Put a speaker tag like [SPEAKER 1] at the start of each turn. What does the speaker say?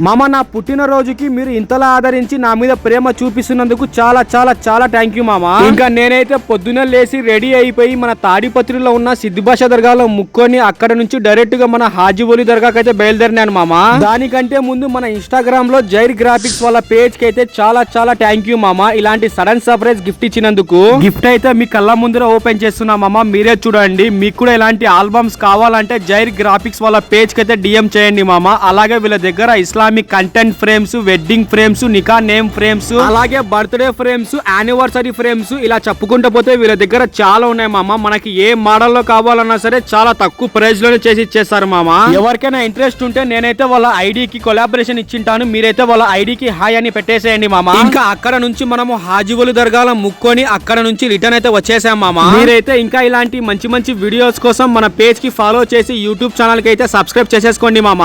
[SPEAKER 1] మామ, నా పుట్టినరోజుకి మీరు ఇంతలా ఆదరించి నా మీద ప్రేమ చూపిస్తున్నందుకు చాలా చాలా చాలా థ్యాంక్ యూ మామ. ఇంకా నేనైతే పొద్దున్న లేసి రెడీ అయిపోయి మన తాడిపత్రిలో ఉన్న సిద్ధిభాష దర్గాలో ముక్కొని అక్కడ నుంచి డైరెక్ట్ గా మన హాజీవలి దర్గాకి అయితే బయలుదేరినాను మామ. దానికంటే ముందు మన ఇన్స్టాగ్రామ్ లో జైర్ గ్రాఫిక్స్ వాళ్ళ పేజ్ కి అయితే చాలా చాలా థ్యాంక్ యూ మామ. ఇలాంటి సడన్ సర్ప్రైజ్ గిఫ్ట్ ఇచ్చినందుకు. గిఫ్ట్ అయితే మీ కళ్ళ ముందర ఓపెన్ చేస్తున్నా మామ, మీరే చూడండి. మీకు కూడా ఇలాంటి ఆల్బమ్స్ కావాలంటే జైర్ గ్రాఫిక్స్ వాళ్ళ పేజ్ కి అయితే డిఎం చేయండి మామ. అలాగే వీళ్ళ దగ్గర Islamic content frames, wedding frames, నికా నేమ్ ఫ్రేమ్స్, అలాగే బర్త్డే ఫ్రేమ్స్, యానివర్సరీ ఫ్రేమ్స్, ఇలా చెప్పుకుంటూ పోతే వీళ్ళ దగ్గర చాలా ఉన్నాయి మామ. మనకి ఏ మోడల్ లో కావాలన్నా సరే చాలా తక్కువ ప్రైస్ లోనే చేసి ఇచ్చేస్తారు మామ. ఎవరికైనా ఇంట్రెస్ట్ ఉంటే నేనైతే వాళ్ళ ఐడికి కొలాబరేషన్ ఇచ్చింటాను, మీరైతే వాళ్ళ ఐడికి హాయ్ అని పెట్టేసేయండి మామ. ఇంకా అక్కడ నుంచి మనము హాజీవలి దర్గాలో ముక్కొని అక్కడ నుంచి రిటర్న్ అయితే వచ్చేసాం మామ. మీరైతే ఇంకా ఇలాంటి మంచి మంచి వీడియోస్ కోసం మన పేజ్ కి ఫాలో చేసి యూట్యూబ్ ఛానల్ కి అయితే సబ్స్క్రైబ్ చేసేసుకోండి మామ.